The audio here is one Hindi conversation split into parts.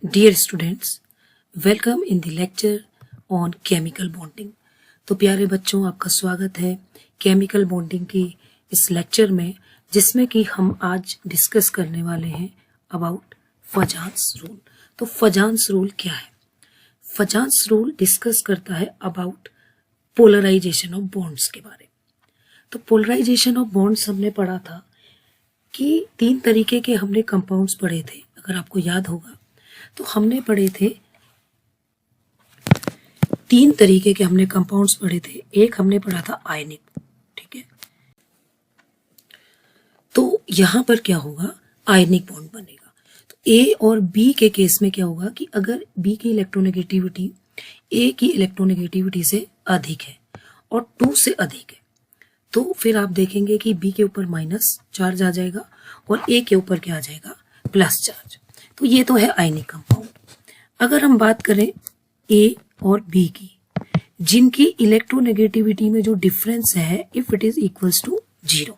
Dear students, welcome in the lecture on chemical bonding। तो प्यारे बच्चों, आपका स्वागत है केमिकल बॉन्डिंग की इस लेक्चर में, जिसमें कि हम आज डिस्कस करने वाले हैं अबाउट फजान्स रूल। तो फजान्स रूल क्या है? फजान्स रूल डिस्कस करता है अबाउट पोलराइजेशन ऑफ बॉन्ड्स के बारे में। तो पोलराइजेशन ऑफ बॉन्ड्स हमने पढ़ा था कि 3 तरीके के हमने कंपाउंड्स पढ़े थे। अगर आपको याद होगा तो हमने पढ़े थे 3 तरीके के हमने कंपाउंड्स पढ़े थे। एक हमने पढ़ा था आयनिक, ठीक है। तो यहां पर क्या होगा, आयनिक बॉन्ड बनेगा। तो ए और बी के केस में क्या होगा कि अगर बी की इलेक्ट्रोनेगेटिविटी ए की इलेक्ट्रोनेगेटिविटी से अधिक है और 2 से अधिक है, तो फिर आप देखेंगे कि बी के ऊपर माइनस चार्ज आ जाएगा और ए के ऊपर क्या आ जाएगा, प्लस चार्ज। तो ये तो है आयनिक कंपाउंड। अगर हम बात करें ए और बी की, जिनकी इलेक्ट्रोनेगेटिविटी में जो डिफरेंस है, if it is equals to 0,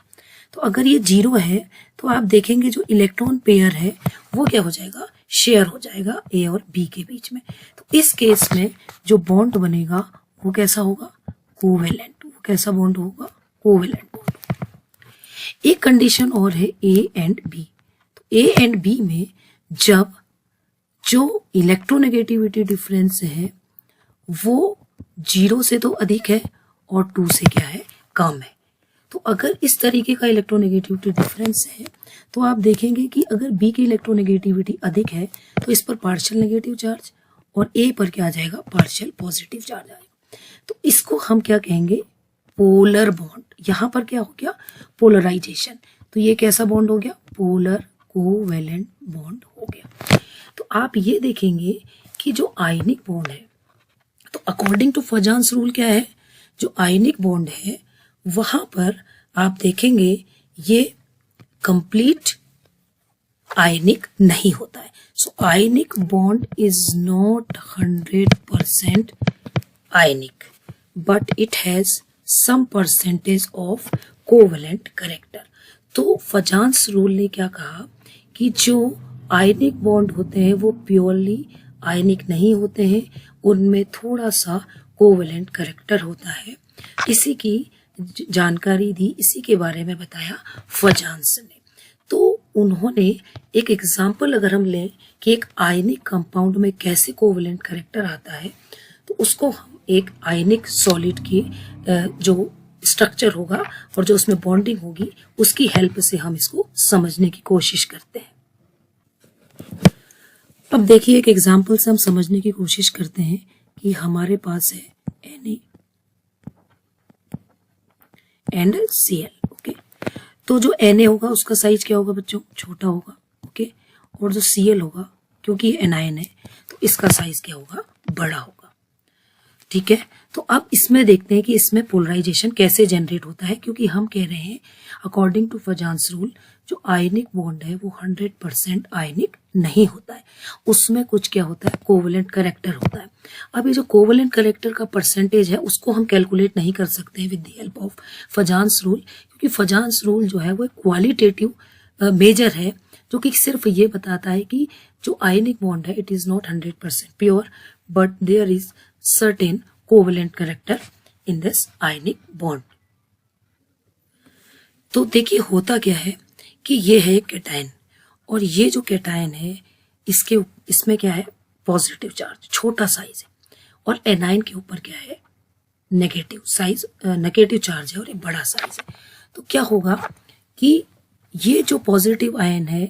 तो अगर ये 0 है तो आप देखेंगे जो इलेक्ट्रॉन पेयर है वो क्या हो जाएगा, शेयर हो जाएगा ए और बी के बीच में। तो इस केस में जो बॉन्ड बनेगा वो कैसा होगा, कोवेलेंट। वो कैसा बॉन्ड होगा, कोवेलेंट बॉन्ड। एक कंडीशन और है ए एंड बी। तो ए एंड बी में जब जो इलेक्ट्रोनेगेटिविटी डिफरेंस है वो 0 से तो अधिक है और 2 से क्या है, कम है। तो अगर इस तरीके का इलेक्ट्रोनेगेटिविटी डिफरेंस है तो आप देखेंगे कि अगर बी की इलेक्ट्रोनेगेटिविटी अधिक है तो इस पर पार्शियल नेगेटिव चार्ज और ए पर क्या आ जाएगा, पार्शियल पॉजिटिव चार्ज आएगा। तो इसको हम क्या कहेंगे, पोलर बॉन्ड। यहां पर क्या हो गया, पोलराइजेशन। तो ये कैसा बॉन्ड हो गया, पोलर कोवेलेंट बॉन्ड हो गया। तो आप ये देखेंगे कि जो आयनिक बॉन्ड है, तो अकॉर्डिंग टू फजान्स रूल क्या है, जो आयनिक बॉन्ड है वहां पर आप देखेंगे ये कंप्लीट आयनिक नहीं होता है। So ionic bond is not 100% ionic, but it has some percentage of covalent character. तो फजान्स रूल ने क्या कहा कि जो आयनिक बॉन्ड होते हैं वो प्योरली आयनिक नहीं होते हैं, उनमें थोड़ा सा कोवेलेंट कैरेक्टर होता है। इसी की जानकारी दी, इसी के बारे में बताया फजान्स ने। तो उन्होंने एक एग्जाम्पल अगर हम लें कि एक आयनिक कंपाउंड में कैसे कोवेलेंट कैरेक्टर आता है, तो उसको हम एक आयनिक सॉलिड की जो स्ट्रक्चर होगा और जो उसमें बॉन्डिंग होगी उसकी हेल्प से हम इसको समझने की कोशिश करते हैं। अब देखिए, एक एग्जाम्पल से हम समझने की कोशिश करते हैं कि हमारे पास है Na एंड Cl, ओके। तो जो Na होगा उसका साइज क्या होगा बच्चों, छोटा होगा, ओके। और जो Cl होगा, क्योंकि ये एनायन है तो इसका साइज क्या होगा, बड़ा होगा, ठीक है। तो अब इसमें देखते हैं कि इसमें पोलराइजेशन कैसे जनरेट होता है, क्योंकि हम कह रहे हैं अकॉर्डिंग टू फजान्स रूल जो आयनिक बॉन्ड है वो 100% आयनिक नहीं होता है, उसमें कुछ क्या होता है, कोवेलेंट कैरेक्टर होता है। अब ये जो कोवेलेंट कैरेक्टर का परसेंटेज है उसको हम कैलकुलेट नहीं कर सकते हैं with the help of फजान्स rule, क्योंकि फजान्स रूल जो है वो क्वालिटेटिव मेजर है जो कि सिर्फ ये बताता है कि जो आयनिक बॉन्ड है it is not 100% pure, but there is certain covalent character in this ionic bond. तो देखिए होता क्या है कि ये है कैटायन, और ये जो कैटायन है इसमें क्या है, पॉजिटिव चार्ज, छोटा साइज है, और एनायन के ऊपर क्या है, नेगेटिव साइज, नेगेटिव चार्ज है और ये बड़ा साइज है। तो क्या होगा कि ये जो पॉजिटिव आयन है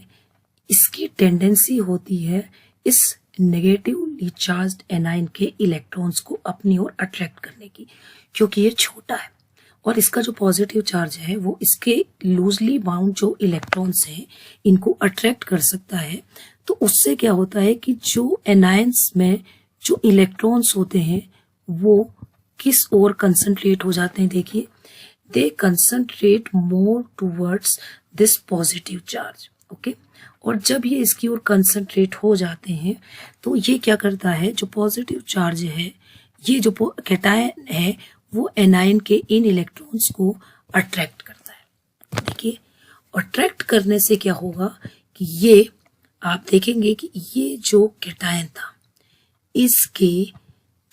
इसकी टेंडेंसी होती है इस नेगेटिवली चार्ज्ड एनायन के इलेक्ट्रॉन्स को अपनी ओर अट्रैक्ट करने की, क्योंकि ये छोटा है और इसका जो पॉजिटिव चार्ज है वो इसके लूजली बाउंड जो इलेक्ट्रॉन्स हैं इनको अट्रैक्ट कर सकता है। तो उससे क्या होता है कि जो एनायंस में जो इलेक्ट्रॉन्स होते हैं वो किस ओर कंसंट्रेट हो जाते हैं, देखिए they concentrate more towards this positive charge, okay. और जब ये इसकी ओर कंसंट्रेट हो जाते हैं तो ये क्या करता है, जो पॉजिटिव चार्ज है, ये जो कैटायन है वो एनायन के इन इलेक्ट्रॉन्स को अट्रैक्ट करता है। देखिए अट्रैक्ट करने से क्या होगा कि ये आप देखेंगे कि ये जो कैटायन था, इसके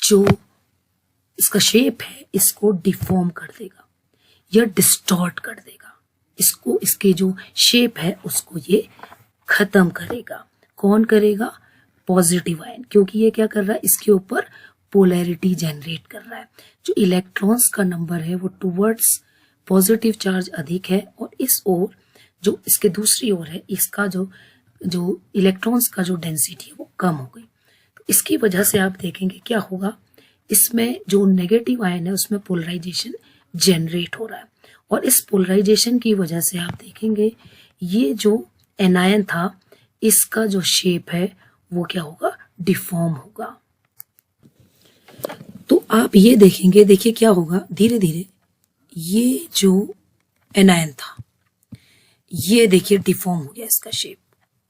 जो इसका शेप है इसको डिफॉर्म कर देगा या डिस्टॉर्ट कर देगा, इसको इसके जो शेप है उसको ये खत्म करेगा। कौन करेगा? पॉजिटिव आयन, क्योंकि ये क्या कर रहा है, इसके ऊपर पोलैरिटी जनरेट कर रहा है। जो इलेक्ट्रॉन्स का नंबर है वो टुवर्ड्स पॉजिटिव चार्ज अधिक है, और इस ओर जो इसके दूसरी ओर है इसका जो इलेक्ट्रॉन्स का जो डेंसिटी है वो कम हो गई। तो इसकी वजह से आप देखेंगे क्या होगा, इसमें जो नेगेटिव आयन है उसमें पोलराइजेशन जनरेट हो रहा है, और इस पोलराइजेशन की वजह से आप देखेंगे ये जो एनायन था इसका जो शेप है वो क्या होगा, डिफॉर्म होगा। तो आप ये देखेंगे, देखिए क्या होगा, धीरे धीरे ये जो एनायन था ये देखिए डिफॉर्म हो गया इसका शेप,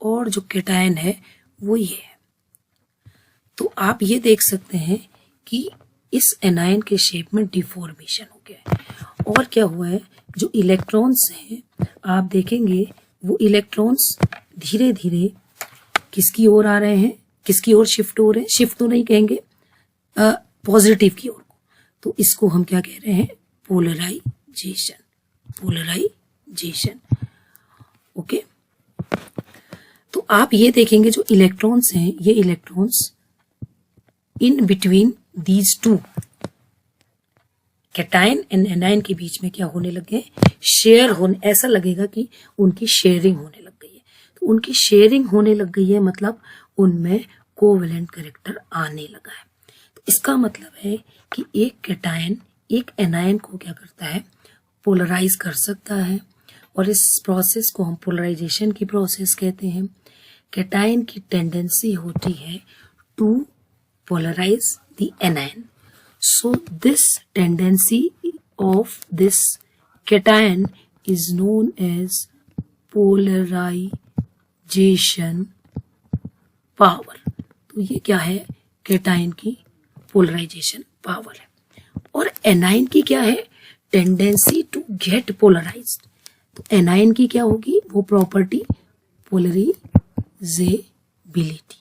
और जो कैटायन है वो ये है। तो आप ये देख सकते हैं कि इस एनायन के शेप में डिफॉर्मेशन हो गया है। और क्या हुआ है, जो इलेक्ट्रॉन्स हैं आप देखेंगे वो इलेक्ट्रॉन्स धीरे धीरे किसकी ओर आ रहे हैं, किसकी ओर शिफ्ट हो रहे हैं, शिफ्ट तो नहीं कहेंगे, पॉजिटिव की ओर। तो इसको हम क्या कह रहे हैं, पोलराइजेशन, पोलराइजेशन। ओके, तो आप ये देखेंगे जो इलेक्ट्रॉन्स हैं ये electrons in between these two cation and anion के बीच में क्या होने लगे, शेयर होने, ऐसा लगेगा कि उनकी शेयरिंग होने लग गई है। तो उनकी शेयरिंग होने लग गई है मतलब उनमें कोवेलेंट कैरेक्टर आने लगा है। तो इसका मतलब है कि एक कैटायन एक एनायन को क्या करता है, पोलराइज कर सकता है, और इस प्रोसेस को हम पोलराइजेशन की प्रोसेस कहते हैं। कैटायन की टेंडेंसी होती है to polarize the anion. So this tendency of this cation is known as polarization power. तो ये क्या है, कैटायन की पोलराइजेशन पावर है। और एनायन की क्या है, टेंडेंसी टू गेट पोलराइज्ड। तो एनायन की क्या होगी, वो प्रॉपर्टी पोलराइजेबिलिटी,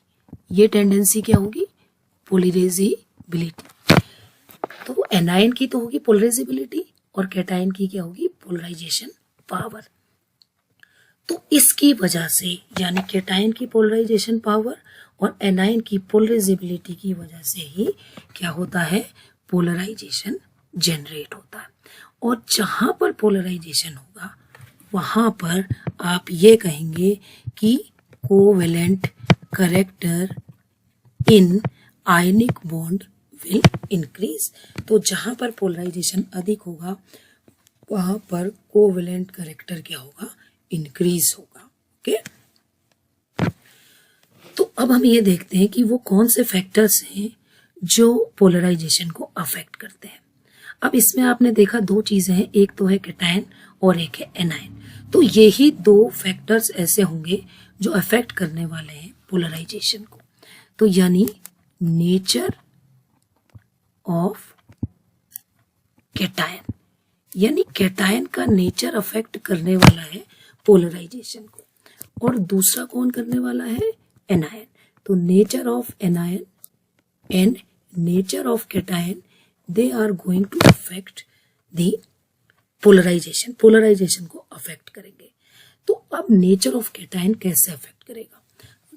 ये टेंडेंसी क्या होगी, पोलराइजेबिलिटी। तो एनायन की तो होगी पोलराइजेबिलिटी और कैटायन की क्या होगी, पोलराइजेशन पावर। तो इसकी वजह से यानी कैटायन की पोलराइजेशन पावर और एनायन की पोलराइजेबिलिटी की वजह से ही क्या होता है, पोलराइजेशन जनरेट होता है। और जहां पर पोलराइजेशन होगा वहां पर आप ये कहेंगे कि covalent character in ionic bond will increase. तो जहां पर पोलराइजेशन अधिक होगा वहां पर कोवेलेंट कैरेक्टर क्या होगा, इंक्रीज होगा। ओके, तो अब हम ये देखते हैं कि वो कौन से फैक्टर्स हैं जो पोलराइजेशन को अफेक्ट करते हैं। अब इसमें आपने देखा दो चीजें हैं, एक तो है कैटायन और एक है एनायन। तो यही दो फैक्टर्स ऐसे होंगे जो अफेक्ट करने वाले हैं पोलराइजेशन को। तो यानी नेचर ऑफ कैटायन, यानी कैटायन का नेचर अफेक्ट करने वाला है पोलराइजेशन को, और दूसरा कौन करने वाला है, एनायन। तो nature of anion and nature of cation, they are going to affect the polarisation, polarisation को अफेक्ट करेंगे। तो अब नेचर ऑफ कैटायन कैसे अफेक्ट करेगा,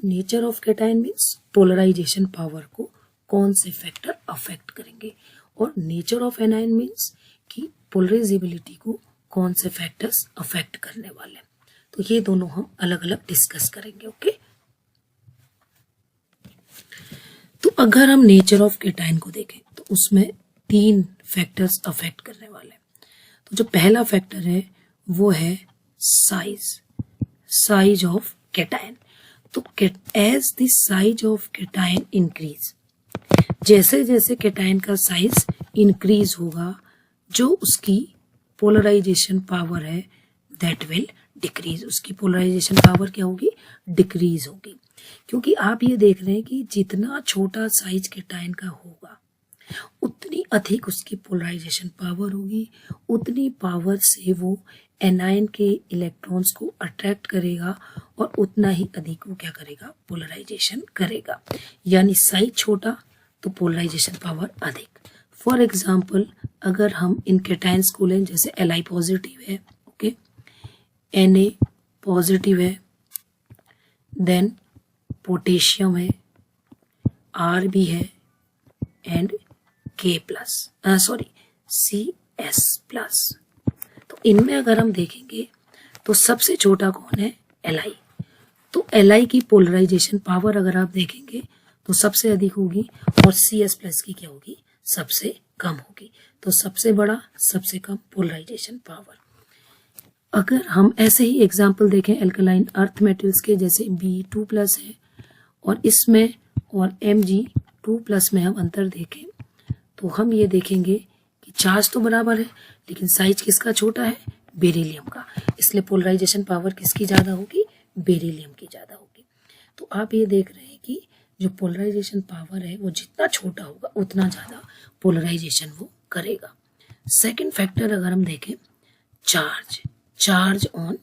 nature of cation means polarisation power को कौन से फैक्टर अफेक्ट करेंगे, और नेचर ऑफ एनायन मीन्स कि पोलराइजेबिलिटी को कौन से फैक्टर्स अफेक्ट करने वाले हैं। तो ये दोनों हम अलग अलग डिस्कस करेंगे। ओके, तो अगर हम नेचर ऑफ कैटायन को देखें तो उसमें 3 फैक्टर्स अफेक्ट करने वाले हैं। तो जो पहला फैक्टर है वो है साइज ऑफ कैटायन। तो as the size of cation increase, जैसे जैसे कैटायन का साइज इंक्रीज होगा जो उसकी पोलराइजेशन पावर है दैट विल डिक्रीज, उसकी पोलराइजेशन पावर क्या होगी, डिक्रीज होगी। क्योंकि आप ये देख रहे हैं कि जितना छोटा साइज कैटायन का होगा उतनी अधिक उसकी पोलराइजेशन पावर होगी, उतनी पावर से वो एनायन के इलेक्ट्रॉन्स को अट्रैक्ट करेगा और उतना ही अधिक वो क्या करेगा, पोलराइजेशन करेगा। यानी साइज छोटा तो पोलराइजेशन पावर अधिक। फॉर एग्जाम्पल अगर हम इन कैटायंस को लें, जैसे Li पॉजिटिव है, ओके, Na पॉजिटिव है, देन पोटेशियम है, R भी है and K plus, sorry CS plus. तो इनमें अगर हम देखेंगे तो सबसे छोटा कौन है, Li। तो Li की पोलराइजेशन पावर अगर आप देखेंगे तो सबसे अधिक होगी और CS प्लस की क्या होगी, सबसे कम होगी। तो सबसे बड़ा सबसे कम पोलराइजेशन पावर। अगर हम ऐसे ही एग्जाम्पल देखें एल्कलाइन अर्थ मेटल्स के, जैसे B2 प्लस है और इसमें और Mg2 प्लस में हम अंतर देखें तो हम ये देखेंगे कि चार्ज तो बराबर है लेकिन साइज किसका छोटा है, बेरिलियम का। इसलिए पोलराइजेशन पावर किसकी ज़्यादा होगी, बेरिलियम की ज़्यादा होगी। तो आप ये देख रहे हैं कि जो पोलराइजेशन पावर है वो जितना छोटा होगा उतना ज़्यादा पोलराइजेशन वो करेगा। सेकंड फैक्टर अगर हम देखें, charge on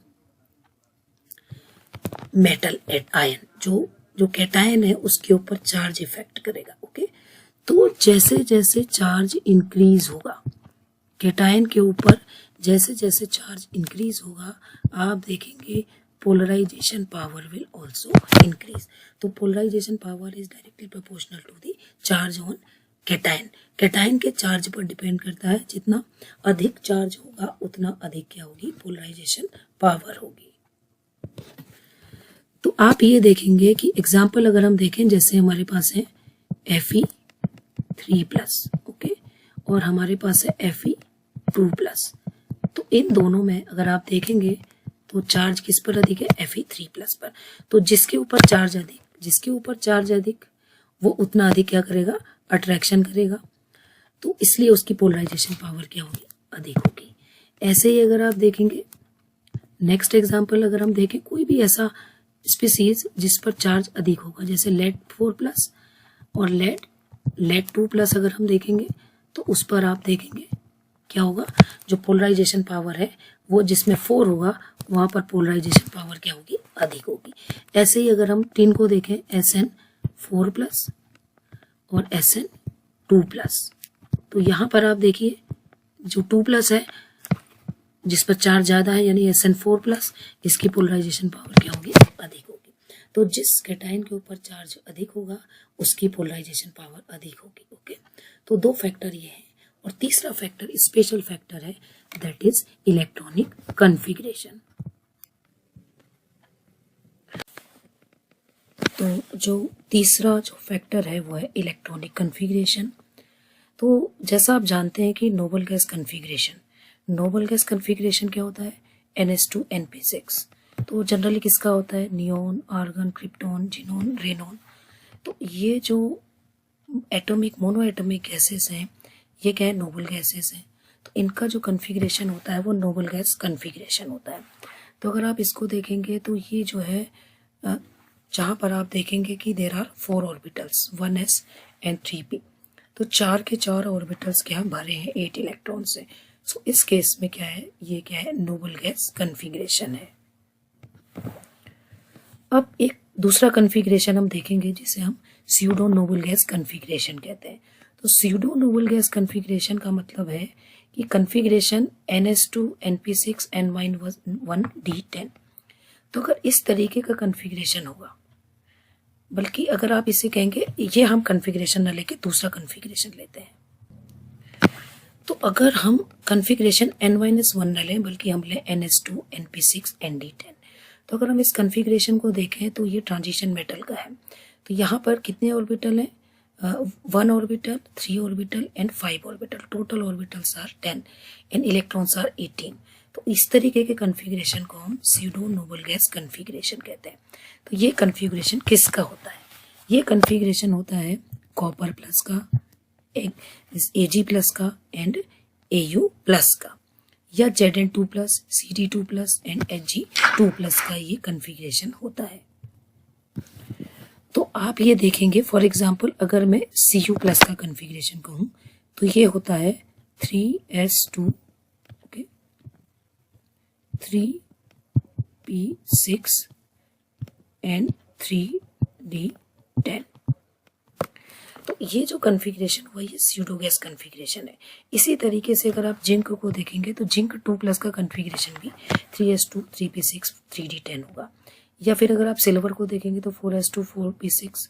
metal at ion, जो कैटायन है उसके ऊपर चार्ज इफेक्ट करेगा, ओके। तो जैसे जैसे चार्ज इंक्रीज होगा कैटायन के ऊपर, जैसे जैसे चार्ज इंक्रीज होगा आप देखेंगे polarization power will also increase. तो polarization power is directly proportional to the charge on cation. Cation के चार्ज पर डिपेंड करता है, जितना अधिक चार्ज होगा उतना अधिक क्या होगी, पोलराइजेशन पावर होगी। तो आप ये देखेंगे कि एग्जाम्पल अगर हम देखें, जैसे हमारे पास है Fe3 प्लस, ओके, और हमारे पास है Fe2 प्लस। तो इन दोनों में अगर आप देखेंगे तो चार्ज किस पर अधिक है, Fe3 प्लस पर। तो जिसके ऊपर चार्ज अधिक वो उतना अधिक क्या करेगा, अट्रैक्शन करेगा। तो इसलिए उसकी पोलराइजेशन पावर क्या होगी, अधिक होगी। ऐसे ही अगर आप देखेंगे नेक्स्ट एग्जाम्पल अगर हम देखें, कोई भी ऐसा स्पीसीज जिस पर चार्ज अधिक होगा, जैसे lead-4 प्लस और lead-2 प्लस अगर हम देखेंगे तो उस पर आप देखेंगे क्या होगा, जो पोलराइजेशन पावर है वो जिसमें 4 होगा वहां पर पोलराइजेशन पावर क्या होगी, अधिक होगी। ऐसे ही अगर हम टिन को देखें, SN4 प्लस और SN2 प्लस, तो यहाँ पर आप देखिए जो 2 प्लस है जिस पर चार्ज ज़्यादा है यानी SN4 प्लस, इसकी पोलराइजेशन पावर क्या होगी, अधिक होगी। तो जिस कैटायन के ऊपर चार्ज अधिक होगा उसकी पोलराइजेशन पावर अधिक होगी, ओके। तो दो फैक्टर ये हैं। और तीसरा फैक्टर स्पेशल फैक्टर है, दैट इज इलेक्ट्रॉनिक कॉन्फ़िगरेशन। तो जो तीसरा जो फैक्टर है वो है इलेक्ट्रॉनिक कॉन्फ़िगरेशन। तो जैसा आप जानते हैं कि नोबल गैस कॉन्फ़िगरेशन क्या होता है, NH2 NP6। तो जनरली किसका होता है, neon, argon, krypton, xenon, Renan. तो ये जो एटॉमिक मोनो एटॉमिक गैसेस हैं ये क्या है, नोबल गैसेस हैं। तो इनका जो कॉन्फ़िगरेशन होता है वो नोबल गैस कॉन्फ़िगरेशन होता है। तो अगर आप इसको देखेंगे तो ये जो है जहाँ पर आप देखेंगे कि there are 4 orbitals 1s and 3p। तो 4 के 4 ऑर्बिटल्स क्या भरे हैं 8 इलेक्ट्रॉन से। सो इस केस में क्या है, ये क्या है, नोबल गैस कॉन्फ़िगरेशन है। अब एक दूसरा कॉन्फ़िगरेशन हम देखेंगे जिसे हम स्यूडो नोबल गैस कॉन्फ़िगरेशन कहते हैं। तो स्यूडो नोबल गैस कॉन्फ़िगरेशन का मतलब है कि कॉन्फ़िगरेशन NH2 NP6 N-1D10। तो अगर इस तरीके का कॉन्फ़िगरेशन होगा, बल्कि अगर आप इसे कहेंगे, ये हम कॉन्फ़िगरेशन न लेके दूसरा कॉन्फ़िगरेशन लेते हैं। तो अगर हम कॉन्फ़िगरेशन N-1 न लें बल्कि हम लें NH2 NP6 ND10। तो अगर हम इस कॉन्फ़िगरेशन को देखें तो ये ट्रांजिशन मेटल का है। तो यहाँ पर कितने ऑर्बिटल हैं, 1 orbital, 3 orbital and 5 orbital. Total orbitals are 10 and electrons are 18। तो इस तरीके के कॉन्फ़िगरेशन को हम स्यूडो नोबल गैस कॉन्फ़िगरेशन कहते हैं। तो ये कॉन्फ़िगरेशन किसका होता है, ये कॉन्फ़िगरेशन होता है कॉपर प्लस का, Ag प्लस का एंड Au प्लस का, या Zn2 plus, Cd2 plus and Hg2 plus का ये कॉन्फ़िगरेशन होता है। तो आप ये देखेंगे फॉर एग्जांपल अगर मैं Cu प्लस का कॉन्फ़िगरेशन कहूँ तो ये होता है 3s2, okay, 3p6 and 3d10। तो ये जो कन्फिग्रेशन हुआ ये स्यूडो गैस कन्फिग्रेशन है। इसी तरीके से अगर आप जिंक को देखेंगे तो जिंक 2+ का कन्फिग्रेशन भी 3s2 3p6 3d10 होगा। या फिर अगर आप सिल्वर को देखेंगे तो 4s2 4p6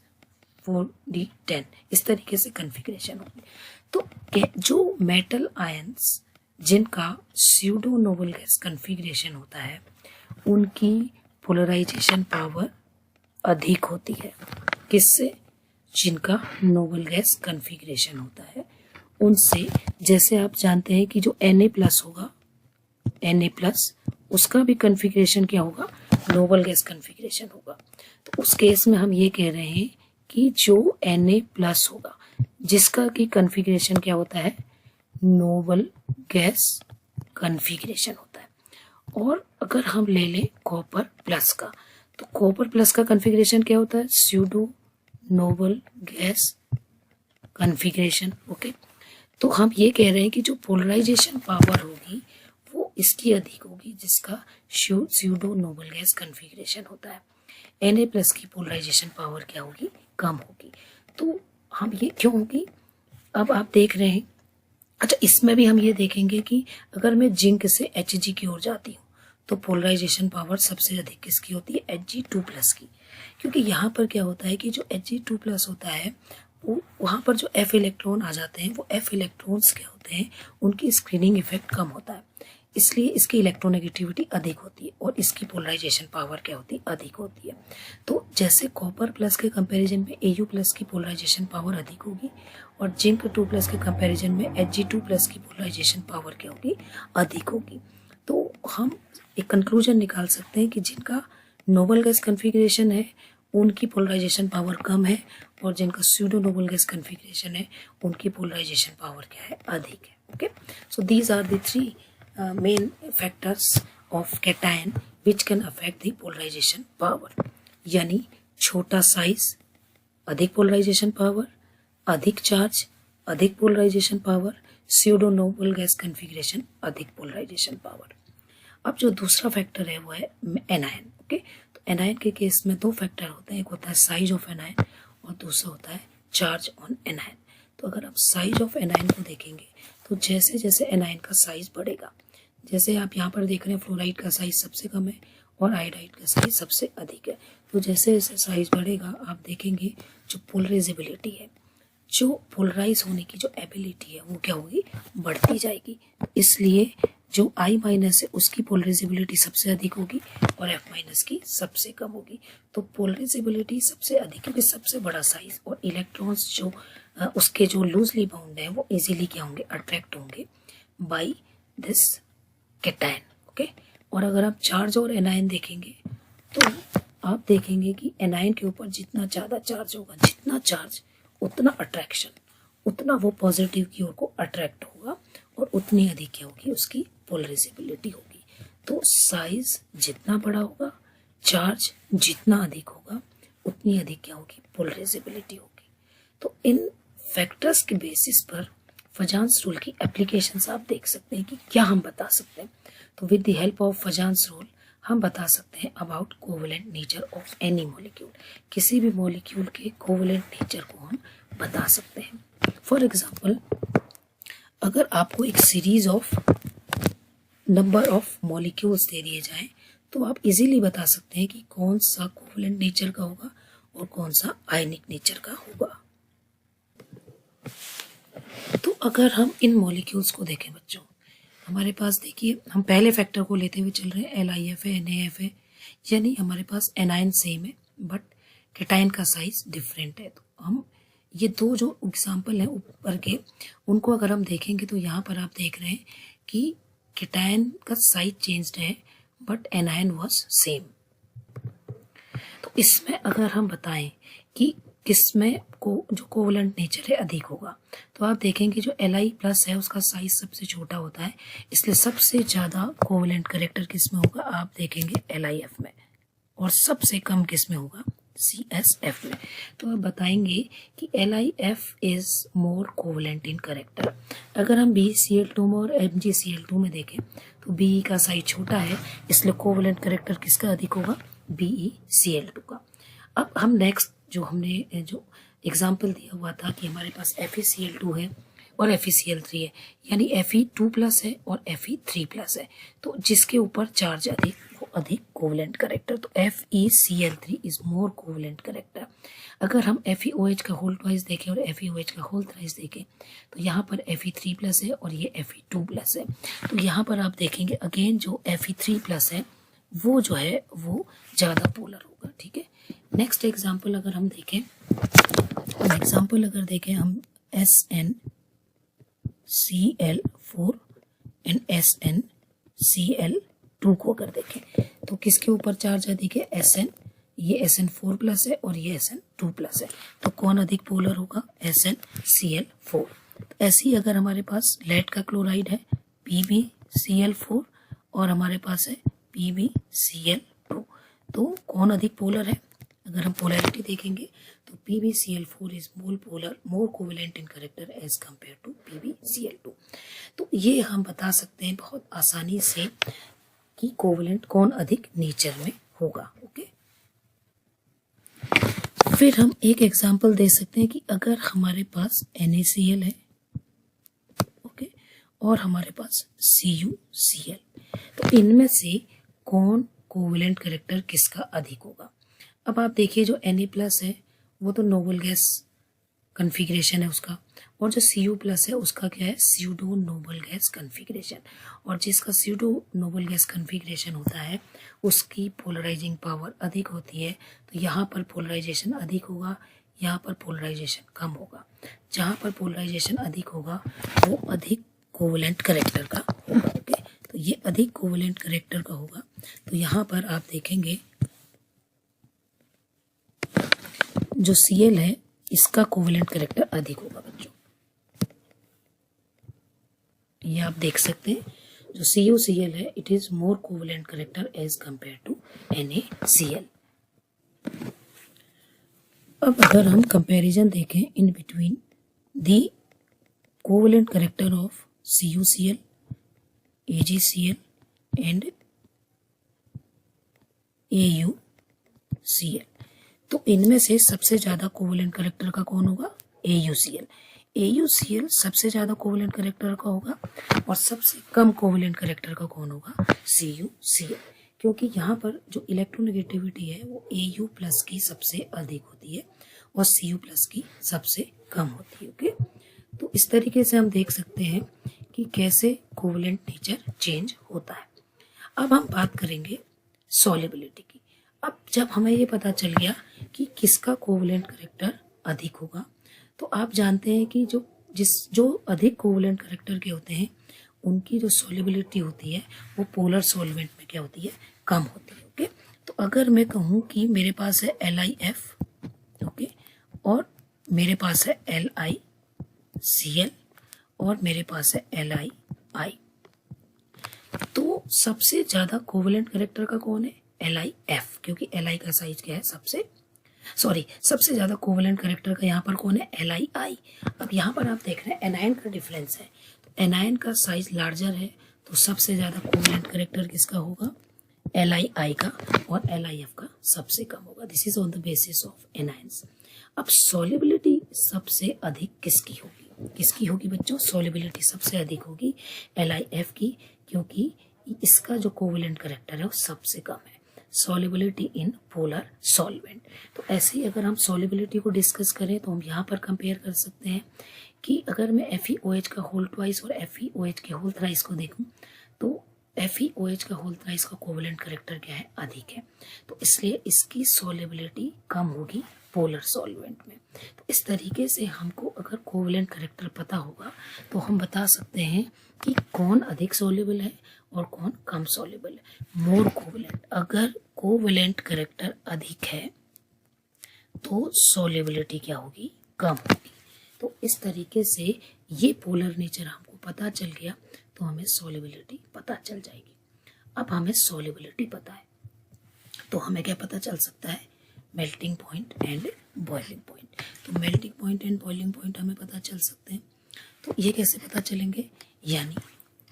4d10, इस तरीके से कन्फिग्रेशन होगी। तो जो मेटल आयंस जिनका स्यूडो नोबल गैस कन्फिग्रेशन होता है उनकी पोलराइजेशन पावर अधिक होती है। किससे? जिनका नोबल गैस कन्फिग्रेशन होता है उनसे। जैसे आप जानते हैं कि जो Na+ होगा, Na+ उसका भी कन्फिग्रेशन क्या होगा? नोबल गैस कन्फिग्रेशन होगा। तो उस केस में हम ये कह रहे हैं कि जो Na+ होगा जिसका की कन्फिग्रेशन क्या होता है? नोबल गैस कन्फिग्रेशन होता है। और अगर हम ले लें कॉपर प्लस का, तो कॉपर प्लस का कन्फिग्रेशन क्या होता है? Pseudo noble gas configuration. Okay, तो हम ये कह रहे हैं कि जो पोलराइजेशन पावर होगी वो इसकी अधिक होगी जिसका स्यूडो नोबल गैस कन्फिग्रेशन होता है। Na+ की पोलराइजेशन पावर क्या होगी? कम होगी। तो हम ये क्यों होगी? अब आप देख रहे हैं, अच्छा इसमें भी हम ये देखेंगे कि अगर मैं जिंक से Hg की ओर जाती हूँ तो पोलराइजेशन पावर सबसे अधिक किसकी होती है? Hg2+ की। क्योंकि यहाँ पर क्या होता है कि जो Hg2+ होता है वो वहाँ पर जो F इलेक्ट्रॉन आ जाते हैं वो F इलेक्ट्रॉन्स क्या होते हैं? उनकी स्क्रीनिंग इफेक्ट कम होता है, इसलिए इसकी इलेक्ट्रोनेगेटिविटी अधिक होती है और इसकी पोलराइजेशन पावर क्या होती है? अधिक होती है। तो जैसे कॉपर प्लस के कंपैरिजन में Au+ की पोलराइजेशन पावर अधिक होगी और जिंक 2+ के कंपैरिजन में Hg2+ की पोलराइजेशन पावर क्या होगी? अधिक होगी। तो हम एक कंक्लूजन निकाल सकते हैं कि जिनका नोबल गैस कन्फिग्रेशन है उनकी पोलराइजेशन पावर कम है और जिनका स्यूडो नोबल गैस कन्फिग्रेशन है उनकी पोलराइजेशन पावर क्या है? अधिक है। Okay, so these are the 3 main factors of cation which can affect the polarization power। यानी छोटा साइज अधिक पोलराइजेशन पावर, अधिक चार्ज अधिक polarisation power, pseudo noble gas configuration अधिक पोलराइजेशन पावर। अब जो दूसरा फैक्टर है वो है एनायन। ओके, तो एनायन के केस में 2 फैक्टर होते हैं, एक होता है साइज ऑफ एनायन और दूसरा होता है चार्ज ऑन एनायन। तो अगर आप साइज ऑफ एनायन को देखेंगे तो जैसे जैसे एनायन का साइज बढ़ेगा, जैसे आप यहाँ पर देख रहे हैं फ्लोराइड का साइज सबसे कम है और आयोडाइड का साइज सबसे अधिक है। तो जैसे जैसे साइज बढ़ेगा आप देखेंगे जो पोलराइजेबिलिटी है, जो पोलराइज होने की जो एबिलिटी है वो क्या होगी? बढ़ती जाएगी। इसलिए जो I- है उसकी पोलराइजेबिलिटी सबसे अधिक होगी और F- की सबसे कम होगी। तो पोलराइजेबिलिटी सबसे अधिक क्योंकि सबसे बड़ा साइज और इलेक्ट्रॉन्स जो उसके जो लूजली बाउंड है वो इजीली क्या होंगे? अट्रैक्ट होंगे बाय दिस कैटायन। ओके, और अगर आप चार्ज और एनायन देखेंगे तो आप देखेंगे कि एनायन के ऊपर जितना ज़्यादा चार्ज होगा, जितना चार्ज उतना अट्रैक्शन, उतना वो पॉजिटिव की ओर को अट्रैक्ट होगा और उतनी अधिक क्या होगी? उसकी पोलराइजेबिलिटी होगी। तो साइज जितना बड़ा होगा, चार्ज जितना अधिक होगा, उतनी अधिक क्या होगी? पोलराइजेबिलिटी होगी। तो इन फैक्टर्स के बेसिस पर फजान्स रूल की एप्लीकेशंस आप देख सकते हैं कि क्या हम बता सकते हैं। तो with the help of फजान्स rule हम बता सकते हैं about covalent nature of any molecule. किसी भी मॉलिक्यूल के कोवेलेंट नेचर को हम बता सकते हैं। फॉर एग्जांपल, अगर आपको एक series of number of molecules दे दिए जाएं तो आप इजीली बता सकते हैं कि कौन सा कोवेलेंट नेचर का होगा और कौन सा आयनिक नेचर का होगा। तो अगर हम इन मॉलिक्यूल्स को देखें बच्चों, हमारे पास देखिए हम पहले फैक्टर को लेते हुए चल रहे हैं, LIF है, NAF है, यानी हमारे पास एनायन सेम है बट कैटायन का साइज डिफरेंट है। तो हम ये 2 जो एग्जाम्पल हैं ऊपर के उनको अगर हम देखेंगे तो यहाँ पर आप देख रहे हैं कि कैटायन का साइज चेंज्ड है बट एनायन वाज सेम। तो इसमें अगर हम बताएं कि किसमें को जो कोवेलेंट नेचर है अधिक होगा, तो आप देखेंगे जो Li+ है उसका साइज सबसे छोटा होता है, इसलिए सबसे ज़्यादा कोवेलेंट कैरेक्टर किस में होगा? आप देखेंगे LIF में। और सबसे कम किस में होगा? CSF में। तो अब बताएंगे कि LiF is more covalent in character. अगर हम BeCl2 में और MgCl2 में देखें तो Be का साइज छोटा है, इसलिए कोवलेंट करेक्टर किसका अधिक होगा? BeCl2 का। अब हम नेक्स्ट जो हमने जो एग्जाम्पल दिया हुआ था कि हमारे पास FeCl2 है और FeCl3 है, यानी Fe2+ है और Fe3+ है, तो जिसके ऊपर चार्ज अधिक वो अधिक कोवलेंट करेक्टर। तो FeCl3 is more covalent character. अगर हम FeOH का होल ट्वाइस देखें और FeOH का होल थ्राइस देखें तो यहाँ पर Fe3+ है और ये Fe2+ है। तो यहाँ पर आप देखेंगे अगेन जो Fe3+ है वो जो है वो ज़्यादा पोलर होगा। ठीक है, नेक्स्ट एग्जाम्पल अगर हम देखें हम SnCl4 एंड SnCl2 को अगर देखें तो किसके ऊपर चार्ज अधिक है? Sn, ये Sn4+ है और ये Sn2+ है, तो कौन अधिक पोलर होगा? SnCl4। तो ऐसे ही अगर हमारे पास लेड का क्लोराइड है PbCl4 और हमारे पास है PbCl2, तो कौन अधिक पोलर है? अगर हम पोलैरिटी देखेंगे तो PbCl4 is more covalent in character as compare to PbCl2। तो ये हम बता सकते हैं बहुत आसानी से कि कोवलेंट कौन अधिक नेचर में होगा। ओके, फिर हम एक एग्जांपल दे सकते हैं कि अगर हमारे पास NaCl है, ओके, और हमारे पास CuCl, तो इनमें से कौन कोवलेंट करेक्टर किसका अधिक होगा? अब आप देखिए जो Na+ है वो तो नोबल गैस कन्फिग्रेशन है उसका, और जो Cu+ है उसका क्या है? Pseudo noble gas configuration. और जिसका स्यूडो नोबल गैस कन्फिग्रेशन होता है उसकी पोलराइजिंग पावर अधिक होती है, तो यहाँ पर पोलराइजेशन अधिक होगा, यहाँ पर पोलराइजेशन कम होगा। जहाँ पर पोलराइजेशन अधिक होगा वो अधिक कोवलेंट करेक्टर का होगा। ओके, तो ये अधिक कोवलेंट करेक्टर का होगा। तो यहाँ पर आप देखेंगे जो Cl है इसका कोवलेंट करेक्टर अधिक होगा बच्चों, ये आप देख सकते हैं। जो CuCl है it is more covalent character as compare to NaCl। अब अगर हम कंपैरिजन देखें in between the covalent character of CuCl, AgCl and AuCl, तो इनमें से सबसे ज्यादा कोवलेंट करेक्टर का कौन होगा? AuCl। AuCl सबसे ज्यादा कोवलेंट करेक्टर का होगा और सबसे कम कोवलेंट करेक्टर का कौन होगा? CuCl, क्योंकि यहाँ पर जो इलेक्ट्रोनेगेटिविटी है वो Au+ की सबसे अधिक होती है और Cu+ की सबसे कम होती है। ओके, तो इस तरीके से हम देख सकते हैं कि कैसे कोवलेंट नेचर चेंज होता है। अब हम बात करेंगे सॉल्युबिलिटी की। अब जब हमें ये पता चल गया कि किसका कोवलेंट करेक्टर अधिक होगा, तो आप जानते हैं कि जो अधिक कोवलेंट करेक्टर के होते हैं उनकी जो सॉल्युबिलिटी होती है वो पोलर सॉल्वेंट में क्या होती है? कम होती है। ओके, तो अगर मैं कहूँ कि मेरे पास है LiF, ओके, और मेरे पास है LiCl और मेरे पास है LiI, तो सबसे ज्यादा कोवलेंट करेक्टर का कौन है? LiF, क्योंकि Li का साइज क्या है? सबसे ज्यादा कोवलेंट करेक्टर का यहाँ पर कौन है? LiI। अब यहाँ पर आप देख रहे हैं एनायन का डिफरेंस है, तो एनायन का साइज लार्जर है, तो सबसे ज्यादा कोवलेंट करेक्टर किसका होगा? LiI का, और LiF का सबसे कम होगा। This is on the basis of anions. अब सॉल्युबिलिटी सबसे अधिक किसकी होगी बच्चों? सॉल्युबिलिटी सबसे अधिक होगी LiF की, क्योंकि इसका जो कोवलेंट करेक्टर है वो सबसे कम है, सॉल्युबिलिटी इन पोलर सॉल्वेंट। तो ऐसे ही अगर हम सॉल्युबिलिटी को डिस्कस करें तो हम यहाँ पर कंपेयर कर सकते हैं कि अगर मैं FeOH का होल ट्वाइस और FeOH के होल थ्राइस को देखूं तो FeOH का होल थ्राइस का कोवलेंट करेक्टर क्या है? अधिक है, तो इसलिए इसकी सॉल्युबिलिटी कम होगी पोलर सॉल्वेंट में। तो इस तरीके से हमको अगर कोवलेंट करेक्टर पता होगा तो हम बता सकते हैं कि कौन अधिक सॉल्युबल है और कौन कम सॉल्युबल है। मोर कोवलेंट, अगर कोवलेंट करेक्टर अधिक है तो सॉल्युबिलिटी क्या होगी? कम होगी। तो इस तरीके से ये पोलर नेचर हमको पता चल गया तो हमें सॉल्युबिलिटी पता चल जाएगी। अब हमें सॉल्युबिलिटी पता है तो हमें क्या पता चल सकता है? Melting point and boiling point. तो melting point and boiling point हमें पता चल सकते हैं। तो ये कैसे पता चलेंगे, यानी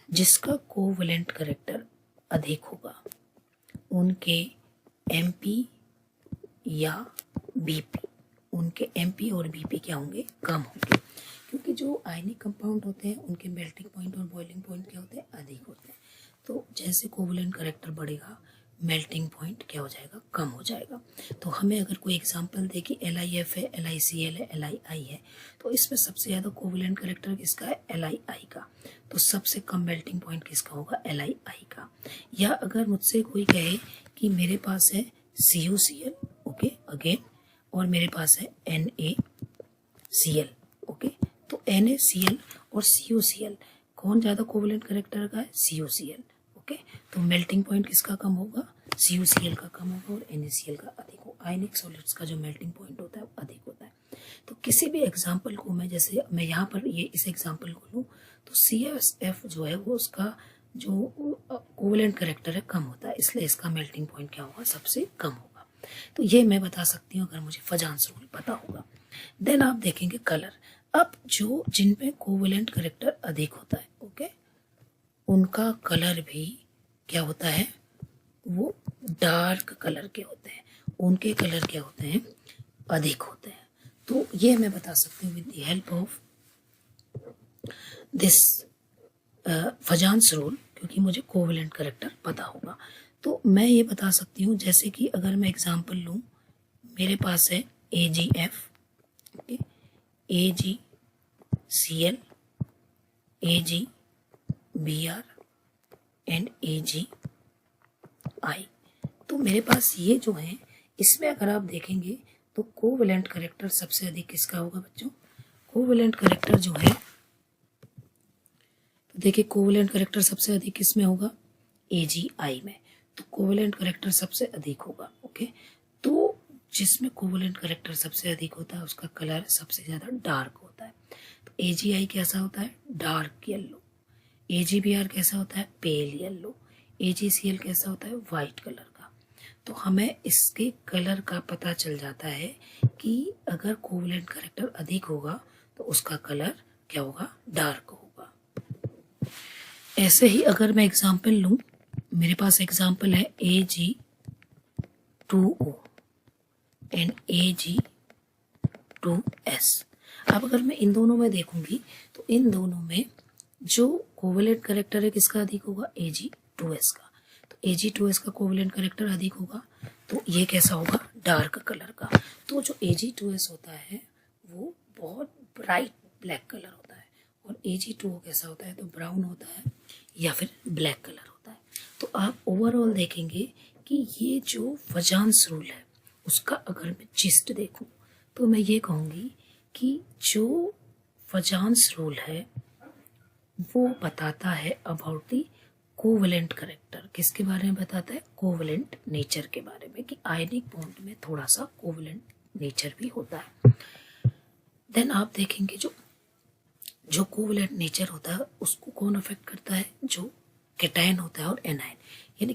जिसका कोवेलेंट कैरेक्टर अधिक होगा उनके MP या BP, उनके MP और BP क्या होंगे, कम होंगे, क्योंकि जो आयनिक कंपाउंड होते हैं उनके मेल्टिंग पॉइंट और बॉइलिंग पॉइंट क्या होते हैं, अधिक होते हैं। तो जैसे कोवेलेंट कैरेक्टर बढ़ेगा मेल्टिंग पॉइंट क्या हो जाएगा, कम हो जाएगा। तो हमें अगर कोई एग्जांपल दे कि LiF है, LiCl है, LiI है, तो इसमें सबसे ज़्यादा कोवेलेंट कैरेक्टर किसका है, LiI का। तो सबसे कम मेल्टिंग पॉइंट किसका होगा, LiI का। या अगर मुझसे कोई कहे कि मेरे पास है CuCl, ओके अगेन, और मेरे पास है NaCl, ओके, तो NaCl और CuCl कौन ज़्यादा कोवेलेंट कैरेक्टर का है, CuCl, ओके। तो मेल्टिंग पॉइंट किसका कम होगा, CuCl का कम होगा और NaCl का अधिक होगा। आयनिक सॉलिड्स का जो मेल्टिंग पॉइंट होता है वो अधिक होता है। तो किसी भी एग्जाम्पल को मैं, जैसे मैं यहाँ पर ये इस एग्जाम्पल को लूँ तो CF जो है वो उसका जो कोवेलेंट कैरेक्टर है कम होता है, इसलिए इसका मेल्टिंग पॉइंट क्या होगा, सबसे कम होगा। तो ये मैं बता सकती हूँ अगर मुझे फजांस रूल पता होगा। देन आप देखेंगे कलर। अब जो जिनमें कोवेलेंट कैरेक्टर अधिक होता है, ओके, उनका कलर भी क्या होता है, वो डार्क कलर के होते हैं, उनके कलर क्या होते हैं, अधिक होते हैं। तो ये मैं बता सकती हूँ with the help of this Fajans rule, क्योंकि मुझे कोवेलेंट कैरेक्टर पता होगा। तो मैं ये बता सकती हूँ, जैसे कि अगर मैं एग्जांपल लूँ, मेरे पास है AgF, okay, AgCl, AgBr and AgI। तो मेरे पास ये जो है, इसमें अगर आप देखेंगे तो कोवेलेंट कैरेक्टर सबसे अधिक किसका होगा बच्चों, कोवेलेंट कैरेक्टर जो है, तो देखिए कोवेलेंट कैरेक्टर सबसे अधिक किसमें होगा, AgI में। तो कोवेलेंट कैरेक्टर सबसे अधिक होगा, ओके। तो जिसमें कोवेलेंट कैरेक्टर सबसे अधिक होता है उसका कलर सबसे ज़्यादा डार्क होता है। तो AgI कैसा होता है, डार्क येलो। AgBr कैसा होता है, पेल येलो। AgCl कैसा होता है, वाइट कलर का। तो हमें इसके कलर का पता चल जाता है कि अगर कोवेलेंट कैरेक्टर अधिक होगा तो उसका कलर क्या होगा, डार्क होगा। ऐसे ही अगर मैं एग्जांपल लूँ, मेरे पास एग्जांपल है Ag2O एंड Ag2S। अब अगर मैं इन दोनों में देखूंगी तो इन दोनों में जो कोवेलेंट कैरेक्टर है किसका अधिक होगा, Ag2S का। तो Ag2S का कोवेलेंट कैरेक्टर अधिक होगा, तो ये कैसा होगा, डार्क कलर का। तो जो Ag2S होता है वो बहुत ब्राइट ब्लैक कलर होता है, और Ag2O कैसा होता है, तो ब्राउन होता है या फिर ब्लैक कलर होता है। तो आप ओवरऑल देखेंगे कि ये जो फजांस रूल है उसका अगर मैं जिस्ट देखूं तो मैं ये कहूँगी कि जो फजांस रूल है वो बताता है अबाउट दी कोवेलेंट कैरेक्टर। किसके बारे में बताता है, कोवेलेंट नेचर के बारे में, कि आयनिक बॉन्ड में थोड़ा सा कोवेलेंट नेचर भी होता है। देन आप देखेंगे जो कोवेलेंट नेचर होता है उसको कौन अफेक्ट करता है, जो कैटायन होता है और एनायन, यानी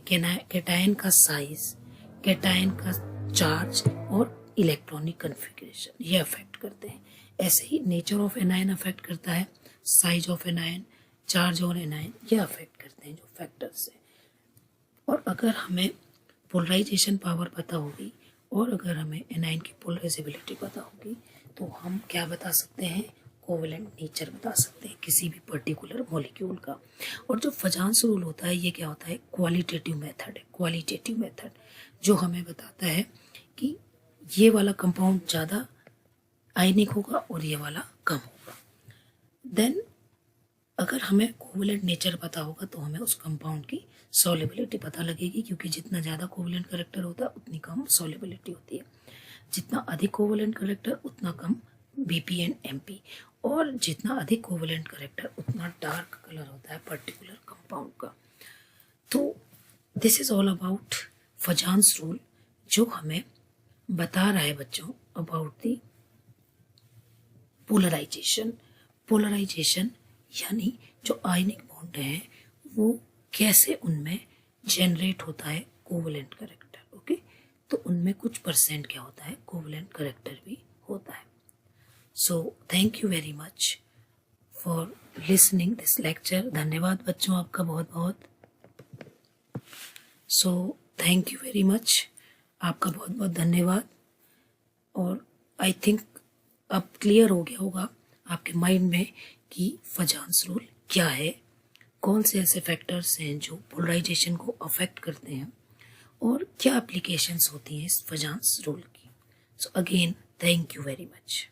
कैटायन का साइज, कैटायन का चार्ज और इलेक्ट्रॉनिक कन्फिगरेशन, ये अफेक्ट करते हैं। ऐसे ही नेचर ऑफ एनायन अफेक्ट करता है, साइज ऑफ एनायन, चार्ज और एनायन, ये अफेक्ट करते हैं जो फैक्टर्स है। और अगर हमें पोलराइजेशन पावर पता होगी और अगर हमें एनायन की पोलराइजेबिलिटी पता होगी तो हम क्या बता सकते हैं, कोवेलेंट नेचर बता सकते हैं किसी भी पर्टिकुलर मॉलिक्यूल का। और जो फजांस रूल होता है ये क्या होता है, क्वालिटेटिव मेथड है। क्वालिटेटिव मेथड जो हमें बताता है कि ये वाला कंपाउंड ज़्यादा आयनिक होगा और ये वाला कम होगा। देन अगर हमें कोवेलेंट नेचर पता होगा तो हमें उस कंपाउंड की सॉल्युबिलिटी पता लगेगी, क्योंकि जितना ज़्यादा कोवेलेंट कैरेक्टर होता है उतनी कम सॉल्युबिलिटी होती है। जितना अधिक कोवेलेंट कैरेक्टर उतना कम BP एंड MP, और जितना अधिक कोवेलेंट कैरेक्टर उतना डार्क कलर होता है पर्टिकुलर कंपाउंड का। तो this is all about Fajans rule, जो हमें बता रहा है बच्चों अबाउट दी पोलराइजेशन। पोलराइजेशन यानी जो आयनिक बॉन्ड है वो कैसे उनमें जनरेट होता है कोवेलेंट कैरेक्टर, ओके। तो उनमें कुछ परसेंट क्या होता है, कोवेलेंट करेक्टर भी होता है। So thank you very much for listening this lecture. धन्यवाद बच्चों आपका बहुत बहुत। So thank you very much, आपका बहुत बहुत धन्यवाद। और आई थिंक अब क्लियर हो गया होगा आपके माइंड में कि फजान्स रूल क्या है, कौन से ऐसे फैक्टर्स हैं जो पोलराइजेशन को अफेक्ट करते हैं, और क्या एप्लीकेशंस होती हैं इस फजान्स रूल की। So again thank you very much.